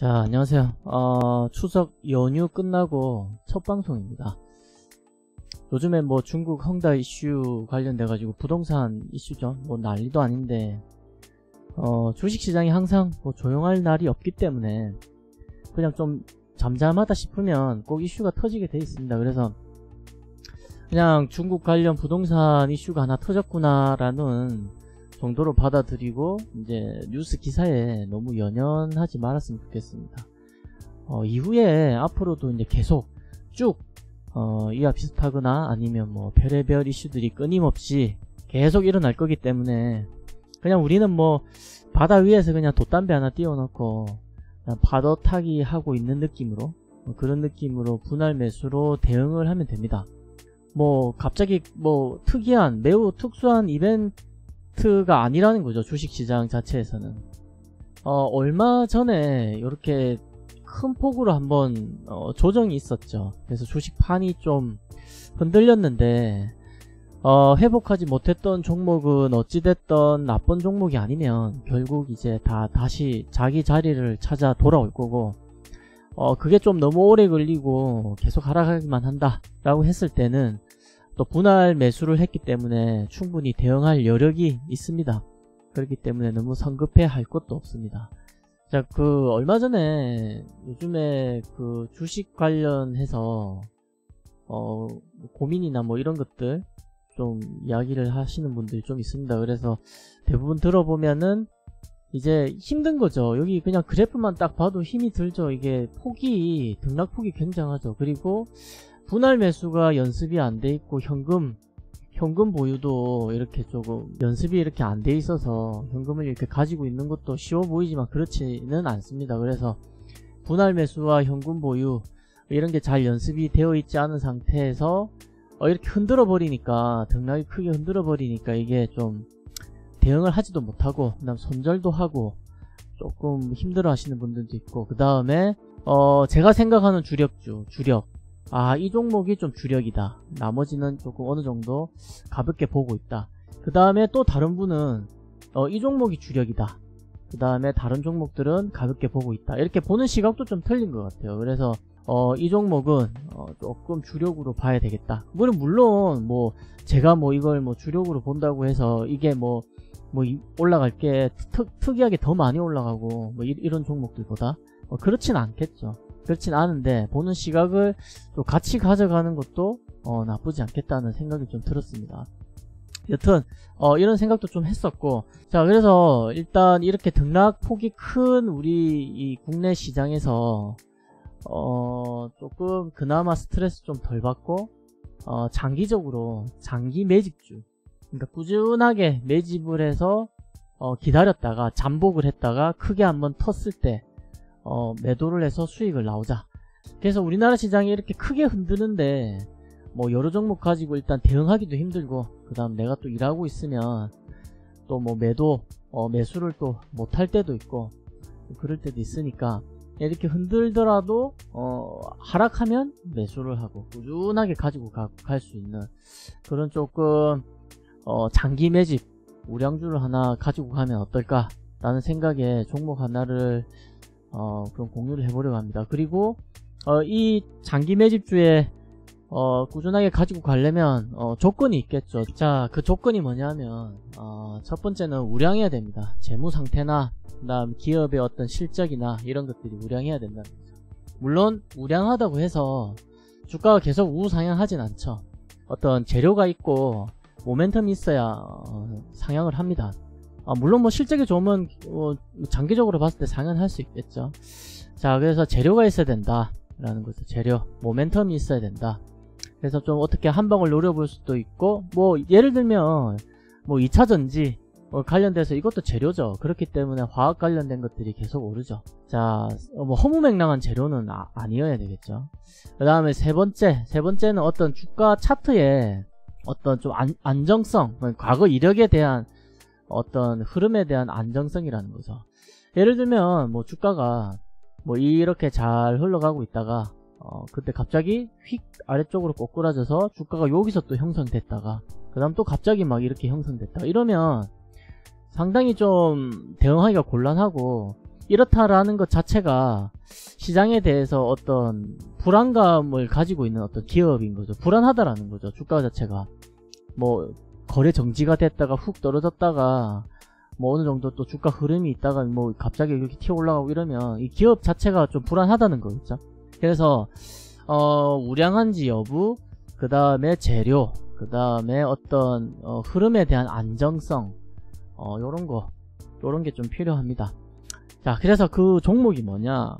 자, 안녕하세요. 추석 연휴 끝나고 첫 방송입니다. 요즘에 뭐 중국 헝다 이슈 관련돼가지고 부동산 이슈죠. 뭐 난리도 아닌데, 주식시장이 항상 뭐 조용할 날이 없기 때문에 그냥 좀 잠잠하다 싶으면 꼭 이슈가 터지게 돼 있습니다. 그래서 그냥 중국 관련 부동산 이슈가 하나 터졌구나라는 정도로 받아들이고 이제 뉴스 기사에 너무 연연하지 말았으면 좋겠습니다. 이후에 앞으로도 이제 계속 쭉 이와 비슷하거나 아니면 뭐 별의별 이슈들이 끊임없이 계속 일어날 거기 때문에 그냥 우리는 뭐 바다 위에서 그냥 돛담배 하나 띄워놓고 그냥 파도 타기 하고 있는 느낌으로 그런 느낌으로 분할 매수로 대응을 하면 됩니다. 뭐 갑자기 뭐 특이한 매우 특수한 이벤트가 아니라는 거죠. 주식시장 자체에서는 얼마 전에 이렇게 큰 폭으로 한번 조정이 있었죠. 그래서 주식판이 좀 흔들렸는데 회복하지 못했던 종목은 어찌됐던 나쁜 종목이 아니면 결국 이제 다시 자기 자리를 찾아 돌아올 거고, 그게 좀 너무 오래 걸리고 계속 하락하기만 한다 라고 했을 때는 또 분할 매수를 했기 때문에 충분히 대응할 여력이 있습니다. 그렇기 때문에 너무 성급해 할 것도 없습니다. 자, 얼마 전에 요즘에 주식 관련해서 고민이나 뭐 이런 것들 좀 이야기를 하시는 분들이 좀 있습니다. 그래서 대부분 들어보면은 이제 힘든 거죠. 여기 그냥 그래프만 딱 봐도 힘이 들죠. 이게 등락폭이 굉장하죠. 그리고 분할 매수가 연습이 안 돼 있고 현금 보유도 이렇게 조금 연습이 이렇게 안 돼 있어서 현금을 이렇게 가지고 있는 것도 쉬워 보이지만 그렇지는 않습니다. 그래서 분할 매수와 현금 보유 이런 게 잘 연습이 되어 있지 않은 상태에서 이렇게 흔들어 버리니까, 등락이 크게 흔들어 버리니까 이게 좀 대응을 하지도 못하고 그다음 손절도 하고 조금 힘들어 하시는 분들도 있고, 그 다음에 제가 생각하는 주력 이 종목이 좀 주력이다, 나머지는 조금 어느 정도 가볍게 보고 있다. 그 다음에 또 다른 분은 이 종목이 주력이다, 그 다음에 다른 종목들은 가볍게 보고 있다, 이렇게 보는 시각도 좀 틀린 것 같아요. 그래서 이 종목은 조금 주력으로 봐야 되겠다. 물론 뭐 제가 뭐 이걸 뭐 주력으로 본다고 해서 이게 뭐 올라갈 게 특이하게 더 많이 올라가고 뭐 이런 종목들보다 그렇진 않겠죠. 그렇진 않은데 보는 시각을 또 같이 가져가는 것도 나쁘지 않겠다는 생각이 좀 들었습니다. 여튼 이런 생각도 좀 했었고, 자, 그래서 일단 이렇게 등락폭이 큰 우리 이 국내 시장에서 조금 그나마 스트레스 좀 덜 받고 장기적으로 장기 매집주, 그러니까 꾸준하게 매집을 해서 기다렸다가 잠복을 했다가 크게 한번 텄을 때 매도를 해서 수익을 나오자. 그래서 우리나라 시장이 이렇게 크게 흔드는데 뭐 여러 종목 가지고 일단 대응하기도 힘들고, 그 다음 내가 또 일하고 있으면 또 뭐 매수를 또 못할 때도 있고 그럴 때도 있으니까 이렇게 흔들더라도 하락하면 매수를 하고 꾸준하게 가지고 갈 수 있는 그런 조금 장기 매집 우량주를 하나 가지고 가면 어떨까 라는 생각에 종목 하나를 그럼 공유를 해보려고 합니다. 그리고 이 장기 매집주에 꾸준하게 가지고 가려면 조건이 있겠죠. 자, 그 조건이 뭐냐면 첫 번째는 우량해야 됩니다. 재무 상태나 그 다음 기업의 어떤 실적이나 이런 것들이 우량해야 된다는 거죠. 물론 우량하다고 해서 주가가 계속 우상향하진 않죠. 어떤 재료가 있고 모멘텀이 있어야 상향을 합니다. 물론 뭐 실적이 좋으면 장기적으로 봤을 때 상향할 수 있겠죠. 자, 그래서 재료가 있어야 된다 라는 거죠. 재료, 모멘텀이 있어야 된다. 그래서 좀 어떻게 한 방을 노려볼 수도 있고, 뭐 예를 들면 뭐 2차전지 관련돼서 이것도 재료죠. 그렇기 때문에 화학 관련된 것들이 계속 오르죠. 자, 뭐 허무맹랑한 재료는 아니어야 되겠죠. 그 다음에 세 번째는 어떤 주가 차트에 어떤 좀 안정성, 과거 이력에 대한 어떤 흐름에 대한 안정성이라는 거죠. 예를 들면 뭐 주가가 뭐 이렇게 잘 흘러가고 있다가 그때 갑자기 휙 아래쪽으로 꼬꾸라져서 주가가 여기서 또 형성됐다가 그 다음 또 갑자기 막 이렇게 형성됐다, 이러면 상당히 좀 대응하기가 곤란하고, 이렇다라는 것 자체가 시장에 대해서 어떤 불안감을 가지고 있는 어떤 기업인 거죠. 불안하다라는 거죠. 주가 자체가 뭐 거래 정지가 됐다가 훅 떨어졌다가 뭐 어느 정도 또 주가 흐름이 있다가 뭐 갑자기 이렇게 튀어 올라가고 이러면 이 기업 자체가 좀 불안하다는 거겠죠. 그래서 우량한지 여부, 그 다음에 재료, 그 다음에 어떤 흐름에 대한 안정성, 요런 게 좀 필요합니다. 자, 그래서 그 종목이 뭐냐,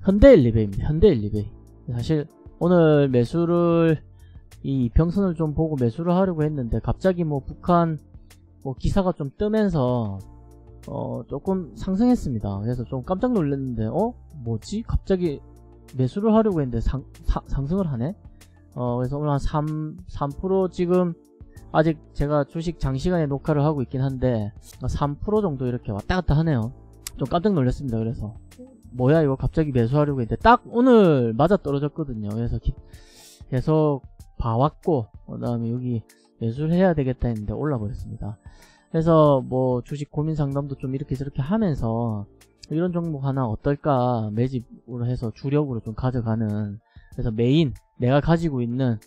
현대일리베이입니다. 현대일리베이. 사실 오늘 매수를 이 평선을 좀 보고 매수를 하려고 했는데 갑자기 뭐 북한 뭐 기사가 좀 뜨면서 조금 상승했습니다. 그래서 좀 깜짝 놀랐는데 뭐지? 갑자기 매수를 하려고 했는데 상승을 하네? 그래서 오늘 한 3% 지금 아직 제가 주식 장시간에 녹화를 하고 있긴 한데 3% 정도 이렇게 왔다 갔다 하네요. 좀 깜짝 놀랐습니다. 그래서 뭐야 이거 갑자기 매수하려고 했는데 딱 오늘 맞아 떨어졌거든요. 그래서 계속 봐왔고 그 다음에 여기 매수를 해야 되겠다 했는데 올라 버렸습니다. 그래서 뭐 주식 고민 상담도 좀 이렇게 저렇게 하면서 이런 종목 하나 어떨까 매집으로 해서 주력으로 좀 가져가는, 그래서 메인 내가 가지고 있는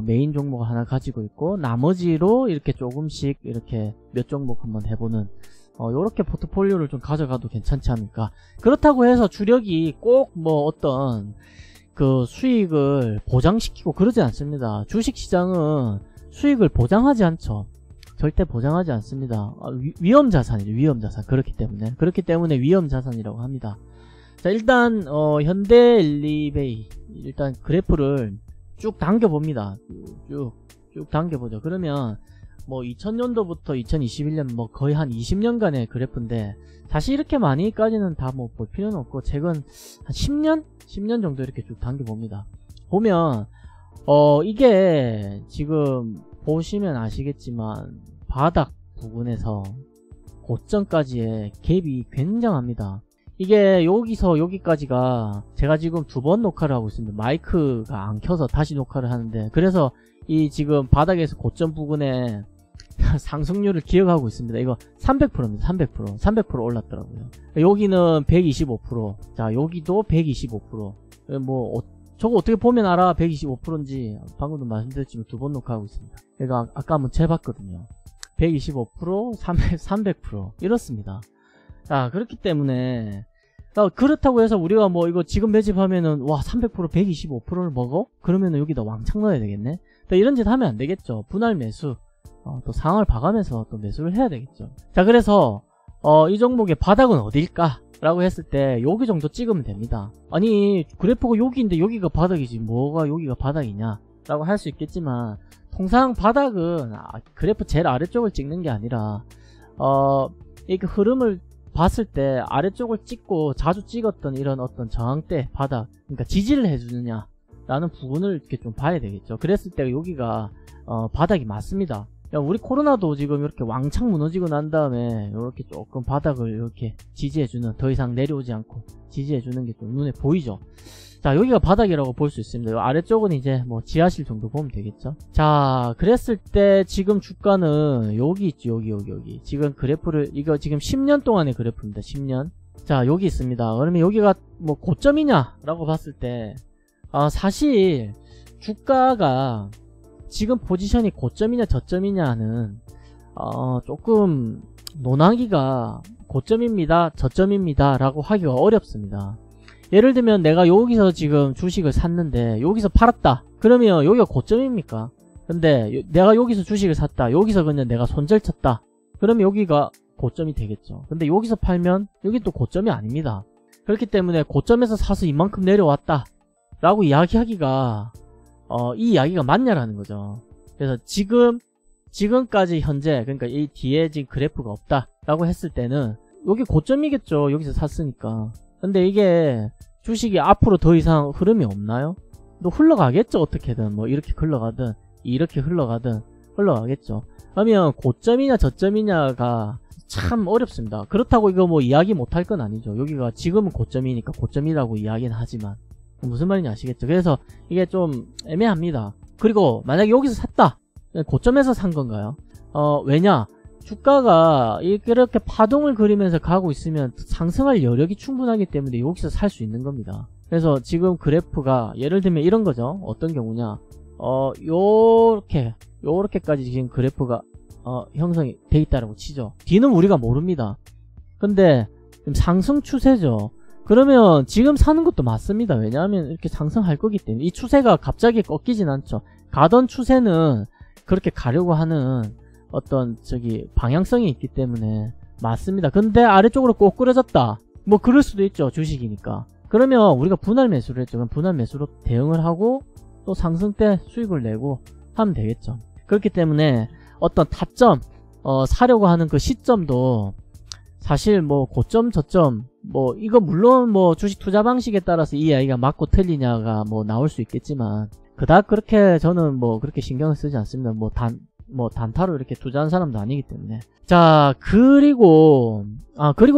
메인 종목을 하나 가지고 있고 나머지로 이렇게 조금씩 이렇게 몇 종목 한번 해보는 요렇게 포트폴리오를 좀 가져가도 괜찮지 않을까. 그렇다고 해서 주력이 꼭 뭐 어떤 그 수익을 보장시키고 그러지 않습니다. 주식시장은 수익을 보장하지 않죠. 절대 보장하지 않습니다. 위험자산이죠. 위험자산. 그렇기 때문에 위험자산이라고 합니다. 자, 일단 현대일리베이 일단 그래프를 쭉 당겨봅니다. 쭉 당겨보죠. 그러면 뭐 2000년도부터 2021년 뭐 거의 한 20년간의 그래프인데 사실 이렇게 많이까지는 다 뭐 볼 필요는 없고 최근 한 10년 정도 이렇게 쭉 당겨봅니다. 보면 이게 지금 보시면 아시겠지만 바닥 부분에서 고점까지의 갭이 굉장합니다. 이게 여기서 여기까지가 제가 지금 2번 녹화를 하고 있습니다. 마이크가 안 켜서 다시 녹화를 하는데, 그래서 이 지금 바닥에서 고점 부근에 상승률을 기억하고 있습니다. 이거 300%입니다. 300% 올랐더라고요. 여기는 125%, 자 여기도 125%. 뭐 저거 어떻게 보면 알아 125%인지 방금도 말씀드렸지만 2번 녹화하고 있습니다. 제가 아까 한번 재봤거든요. 125%, 300% 이렇습니다. 자, 그렇기 때문에 그렇다고 해서 우리가 뭐 이거 지금 매집하면은 와 300% 125%를 먹어? 그러면은 여기다 왕창 넣어야 되겠네. 이런 짓 하면 안 되겠죠. 분할 매수, 또 상황을 봐가면서 또 매수를 해야 되겠죠. 자, 그래서 이 종목의 바닥은 어딜까? 라고 했을 때 여기 정도 찍으면 됩니다. 아니 그래프가 여기인데 여기가 바닥이지 뭐가 여기가 바닥이냐 라고 할 수 있겠지만, 통상 바닥은 그래프 제일 아래쪽을 찍는 게 아니라 이렇게 흐름을 봤을 때 아래쪽을 찍고 자주 찍었던 이런 어떤 저항대 바닥, 그러니까 지지를 해주느냐 라는 부분을 이렇게 좀 봐야 되겠죠. 그랬을 때 여기가 바닥이 맞습니다. 우리 코로나도 지금 이렇게 왕창 무너지고 난 다음에 이렇게 조금 바닥을 이렇게 지지해주는, 더 이상 내려오지 않고 지지해주는 게 좀 눈에 보이죠. 자, 여기가 바닥이라고 볼 수 있습니다. 이 아래쪽은 이제 뭐 지하실 정도 보면 되겠죠. 자, 그랬을 때 지금 주가는 여기 있죠. 여기 지금 그래프를, 이거 지금 10년 동안의 그래프입니다. 10년. 자, 여기 있습니다. 그러면 여기가 뭐 고점이냐 라고 봤을 때 사실 주가가 지금 포지션이 고점이냐 저점이냐는 조금 논하기가 고점입니다 저점입니다 라고 하기가 어렵습니다. 예를 들면 내가 여기서 지금 주식을 샀는데 여기서 팔았다 그러면 여기가 고점입니까? 근데 내가 여기서 주식을 샀다, 여기서 그냥 내가 손절 쳤다, 그러면 여기가 고점이 되겠죠. 근데 여기서 팔면 여기 또 고점이 아닙니다. 그렇기 때문에 고점에서 사서 이만큼 내려왔다 라고 이야기하기가 이 이야기가 맞냐라는 거죠. 그래서 지금까지 현재, 그러니까 이 뒤에 지금 그래프가 없다 라고 했을 때는 여기 고점이겠죠. 여기서 샀으니까. 근데 이게 주식이 앞으로 더 이상 흐름이 없나요? 또 흘러가겠죠. 어떻게든 뭐 이렇게 흘러가든 이렇게 흘러가든 흘러가겠죠. 그러면 고점이냐 저점이냐가 참 어렵습니다. 그렇다고 이거 뭐 이야기 못할 건 아니죠. 여기가 지금은 고점이니까 고점이라고 이야기는 하지만 무슨 말인지 아시겠죠? 그래서 이게 좀 애매합니다. 그리고 만약에 여기서 샀다, 고점에서 산 건가요? 왜냐? 주가가 이렇게 파동을 그리면서 가고 있으면 상승할 여력이 충분하기 때문에 여기서 살 수 있는 겁니다. 그래서 지금 그래프가 예를 들면 이런 거죠. 어떤 경우냐, 요렇게까지 지금 그래프가 형성이 돼 있다라고 치죠. 뒤는 우리가 모릅니다. 근데 지금 상승 추세죠. 그러면 지금 사는 것도 맞습니다. 왜냐하면 이렇게 상승할 거기 때문에. 이 추세가 갑자기 꺾이진 않죠. 가던 추세는 그렇게 가려고 하는 어떤 방향성이 있기 때문에 맞습니다. 근데 아래쪽으로 꼬꾸라졌다, 뭐 그럴 수도 있죠. 주식이니까. 그러면 우리가 분할 매수를 했죠. 그럼 분할 매수로 대응을 하고 또 상승 때 수익을 내고 하면 되겠죠. 그렇기 때문에 어떤 타점, 사려고 하는 그 시점도 사실 뭐 고점 저점 뭐 이거 물론 뭐 주식 투자 방식에 따라서 이 이야기가 맞고 틀리냐가 뭐 나올 수 있겠지만 그닥 그렇게 저는 뭐 그렇게 신경을 쓰지 않습니다. 뭐 단타로 이렇게 투자하는 사람도 아니기 때문에. 자, 그리고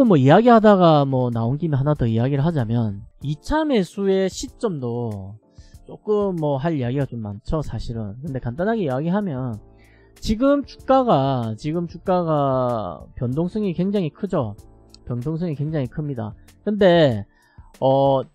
뭐 이야기하다가 뭐 나온 김에 하나 더 이야기를 하자면 2차 매수의 시점도 조금 뭐 할 이야기가 좀 많죠, 사실은. 근데 간단하게 이야기하면 지금 주가가 변동성이 굉장히 크죠. 변동성이 굉장히 큽니다. 근데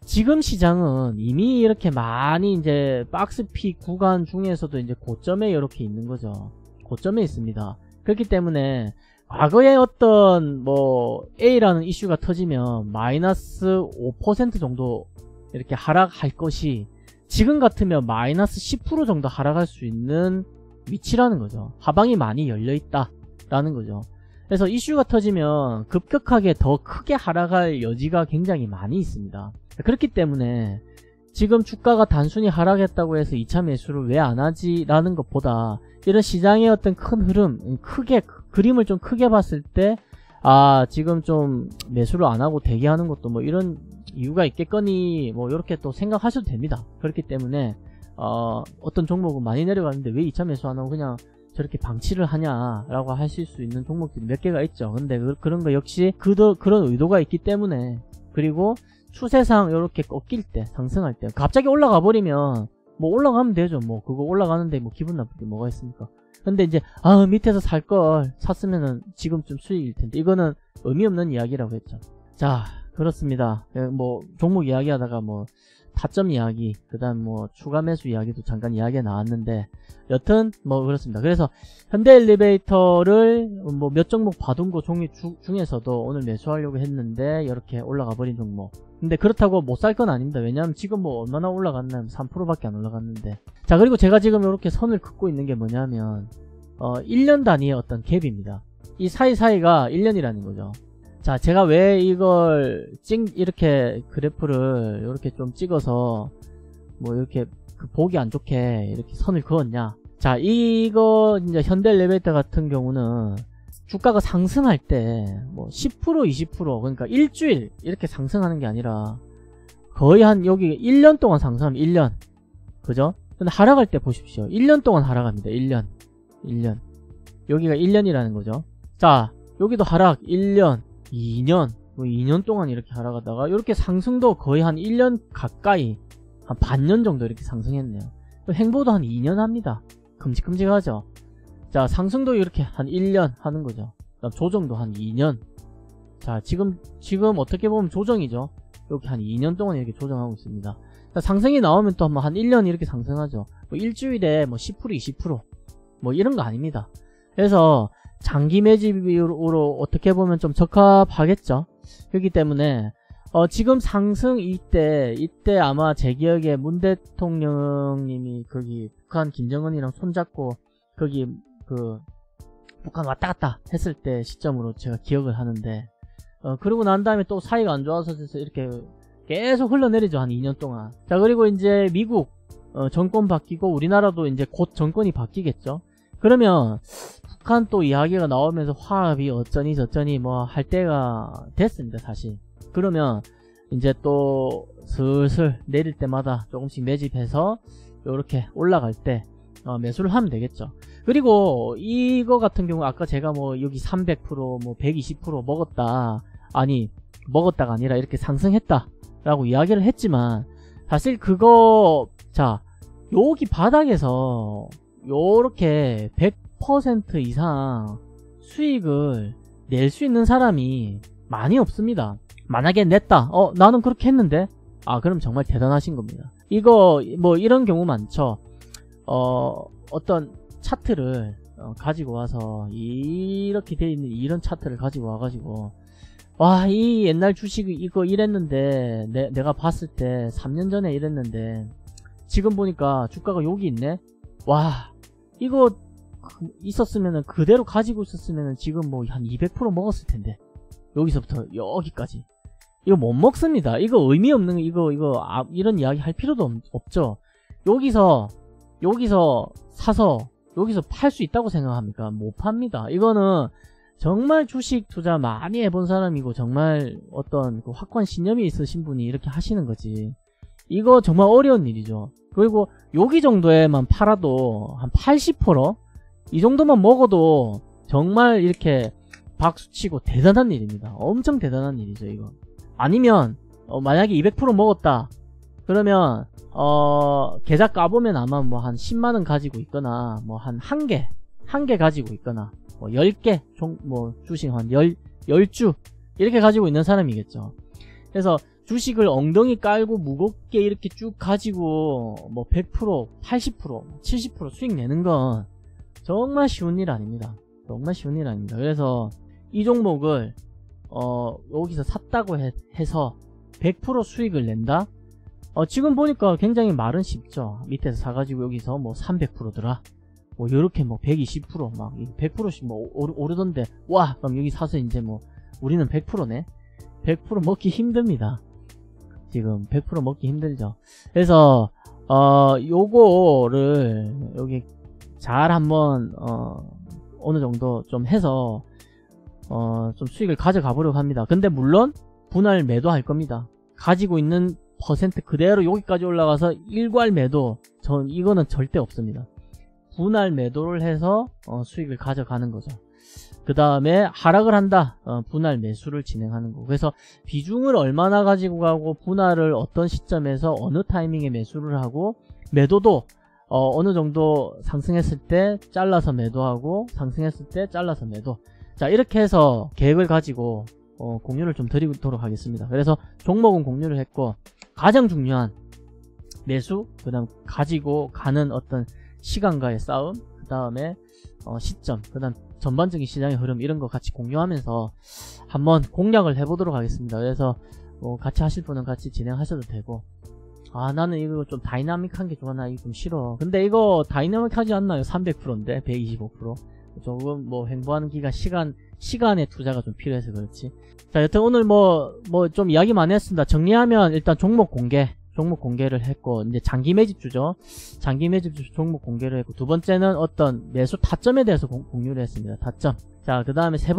지금 시장은 이미 이렇게 많이 이제 박스피 구간 중에서도 이제 고점에 이렇게 있는 거죠. 고점에 있습니다. 그렇기 때문에 과거에 어떤 뭐 A라는 이슈가 터지면 마이너스 5% 정도 이렇게 하락할 것이 지금 같으면 마이너스 10% 정도 하락할 수 있는 위치라는 거죠. 하방이 많이 열려있다 라는 거죠. 그래서 이슈가 터지면 급격하게 더 크게 하락할 여지가 굉장히 많이 있습니다. 그렇기 때문에 지금 주가가 단순히 하락했다고 해서 2차 매수를 왜 안 하지 라는 것보다 이런 시장의 어떤 큰 흐름, 그림을 좀 크게 봤을 때 지금 좀 매수를 안 하고 대기하는 것도 뭐 이런 이유가 있겠거니 뭐 이렇게 또 생각하셔도 됩니다. 그렇기 때문에 어떤 종목은 많이 내려가는데 왜 2차 매수 안 하고 그냥 저렇게 방치를 하냐라고 하실 수 있는 종목들이 몇 개가 있죠. 근데 그런 거 역시 그런 의도가 있기 때문에, 그리고 추세상 이렇게 꺾일 때, 상승할 때 갑자기 올라가 버리면 뭐 올라가면 되죠. 뭐 그거 올라가는데 뭐 기분 나쁠 게 뭐가 있습니까? 근데 이제 밑에서 살 걸 샀으면은 지금쯤 수익일 텐데, 이거는 의미 없는 이야기라고 했죠. 자, 그렇습니다. 뭐 종목 이야기하다가 뭐 타점 이야기, 그 다음 뭐 추가 매수 이야기도 잠깐 이야기가 나왔는데, 여튼 뭐 그렇습니다. 그래서 현대엘리베이터를 뭐 몇 종목 봐둔 거 중에서도 오늘 매수하려고 했는데 이렇게 올라가 버린 종목. 근데 그렇다고 못 살 건 아닙니다. 왜냐하면 지금 뭐 얼마나 올라갔나, 3%밖에 안 올라갔는데. 자, 그리고 제가 지금 이렇게 선을 긋고 있는 게 뭐냐면 1년 단위의 어떤 갭입니다. 이 사이사이가 1년이라는 거죠. 자, 제가 왜 이걸 이렇게 그래프를 이렇게 좀 찍어서 뭐 이렇게 보기 안 좋게 이렇게 선을 그었냐. 자, 이거 이제 현대엘리베이터 같은 경우는 주가가 상승할 때 뭐 10% 20% 그러니까 일주일 이렇게 상승하는 게 아니라 거의 한 여기 1년 동안 상승하면 1년, 그죠? 근데 하락할 때 보십시오. 1년 동안 하락합니다. 1년 여기가 1년이라는 거죠. 자, 여기도 하락 1년 2년 뭐 2년 동안 이렇게 하락하다가 이렇게 상승도 거의 한 1년 가까이, 한 반년 정도 이렇게 상승했네요. 횡보도 한 2년 합니다. 큼직큼직하죠. 자, 상승도 이렇게 한 1년 하는 거죠. 조정도 한 2년. 자, 지금 어떻게 보면 조정이죠. 이렇게 한 2년 동안 이렇게 조정하고 있습니다. 자, 상승이 나오면 또 한 1년 이렇게 상승하죠. 뭐 일주일에 뭐 10% 20% 뭐 이런 거 아닙니다. 그래서 장기 매집으로 어떻게 보면 좀 적합하겠죠. 그렇기 때문에 지금 상승 이때 아마 제 기억에 문 대통령님이 거기 북한 김정은이랑 손잡고 거기 북한 왔다 갔다 했을 때 시점으로 제가 기억을 하는데, 그러고 난 다음에 또 사이가 안 좋아서 이렇게 계속 흘러내리죠. 한 2년 동안. 자, 그리고 이제 미국 정권 바뀌고 우리나라도 이제 곧 정권이 바뀌겠죠. 그러면 북한 또 이야기가 나오면서 화합이 어쩌니 저쩌니 뭐 할 때가 됐습니다, 사실. 그러면 이제 또 슬슬 내릴 때마다 조금씩 매집해서 요렇게 올라갈 때 매수를 하면 되겠죠. 그리고 이거 같은 경우 아까 제가 뭐 여기 300% 뭐 120% 먹었다가 아니라 이렇게 상승했다 라고 이야기를 했지만, 사실 그거, 자, 여기 바닥에서 요렇게 100% 이상 수익을 낼 수 있는 사람이 많이 없습니다. 만약에 냈다. 나는 그렇게 했는데. 그럼 정말 대단하신 겁니다. 이거 뭐 이런 경우 많죠. 어떤 차트를 가지고 와서 이렇게 돼 있는 이런 차트를 가지고 와가지고 이 옛날 주식 이거 이랬는데 내가 봤을 때 3년 전에 이랬는데 지금 보니까 주가가 여기 있네. 이거 있었으면은 그대로 가지고 있었으면은 지금 뭐 한 200% 먹었을 텐데 여기서부터 여기까지 이거 못 먹습니다. 이거 의미 없는 이런 이야기 할 필요도 없죠. 여기서 사서 여기서 팔 수 있다고 생각합니까? 못 팝니다. 이거는 정말 주식 투자 많이 해본 사람이고 정말 어떤 그 확고한 신념이 있으신 분이 이렇게 하시는 거지. 이거 정말 어려운 일이죠. 그리고 여기 정도에만 팔아도 한 80%? 이 정도만 먹어도 정말 이렇게 박수치고 대단한 일입니다. 엄청 대단한 일이죠, 이거. 아니면 만약에 200% 먹었다. 그러면 계좌 까보면 아마 뭐 한 10만원 가지고 있거나 뭐 한 한 개 가지고 있거나 뭐 10개 뭐 주식 한 10주 이렇게 가지고 있는 사람이겠죠. 그래서 주식을 엉덩이 깔고 무겁게 이렇게 쭉 가지고 뭐 100%, 80%, 70% 수익 내는 건 정말 쉬운 일 아닙니다. 정말 쉬운 일 아닙니다. 그래서 이 종목을 여기서 샀다고 해서 100% 수익을 낸다? 지금 보니까 굉장히 말은 쉽죠. 밑에서 사가지고 여기서 뭐 300%더라. 뭐 요렇게 뭐 120% 막 100%씩 뭐 오르던데 그럼 여기 사서 이제 뭐 우리는 100%네. 100% 먹기 힘듭니다. 지금 100% 먹기 힘들죠. 그래서 요거를 여기 잘 한번 어느 정도 좀 해서 좀 수익을 가져가 보려고 합니다. 근데 물론 분할 매도 할 겁니다. 가지고 있는 퍼센트 그대로 여기까지 올라가서 일괄 매도 이거는 절대 없습니다. 분할 매도를 해서 수익을 가져가는 거죠. 그 다음에 하락을 한다. 분할 매수를 진행하는 거고. 그래서 비중을 얼마나 가지고 가고 분할을 어떤 시점에서 어느 타이밍에 매수를 하고 매도도 어느 정도 상승했을 때 잘라서 매도하고 상승했을 때 잘라서 매도. 자, 이렇게 해서 계획을 가지고 공유를 좀 드리도록 하겠습니다. 그래서 종목은 공유를 했고 가장 중요한 매수, 그 다음 가지고 가는 어떤 시간과의 싸움, 그 다음에 시점, 그 다음 전반적인 시장의 흐름 이런 거 같이 공유하면서 한번 공략을 해보도록 하겠습니다. 그래서 같이 하실 분은 같이 진행하셔도 되고 나는 이거 좀 다이나믹한 게 좋아. 나 이거 좀 싫어. 근데 이거 다이나믹하지 않나요? 300%인데 125%. 조금 뭐 횡보하는 기간 시간의 투자가 좀 필요해서 그렇지. 자, 여튼 오늘 뭐 좀 이야기 많이 했습니다. 정리하면 일단 종목 공개를 했고 이제 장기 매집주죠. 장기 매집주 종목 공개를 했고 두 번째는 어떤 매수 타점에 대해서 공유를 했습니다. 타점. 자, 그 다음에 세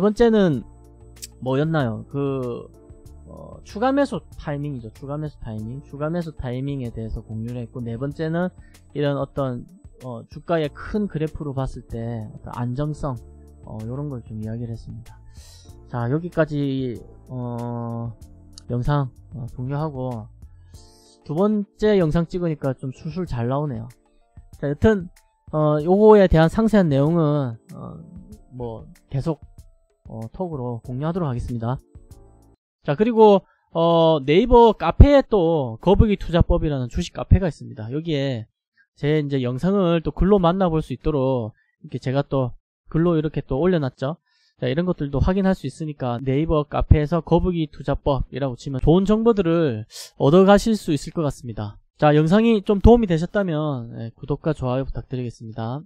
번째는 뭐였나요? 추가 매수 타이밍이죠. 추가 매수 타이밍에 대해서 공유를 했고 네 번째는 이런 어떤 주가의 큰 그래프로 봤을 때 어떤 안정성 요런 걸 좀 이야기를 했습니다. 자, 여기까지 영상 종료하고 두 번째 영상 찍으니까 좀 술술 잘 나오네요. 자, 여튼 요거에 대한 상세한 내용은 뭐 계속 톡으로 공유하도록 하겠습니다. 자, 그리고 네이버 카페에 또 거북이 투자법이라는 주식 카페가 있습니다. 여기에 제 이제 영상을 또 글로 만나볼 수 있도록 이렇게 제가 또 글로 이렇게 또 올려놨죠. 자, 이런 것들도 확인할 수 있으니까 네이버 카페에서 거북이 투자법이라고 치면 좋은 정보들을 얻어 가실 수 있을 것 같습니다. 자, 영상이 좀 도움이 되셨다면 구독과 좋아요 부탁드리겠습니다.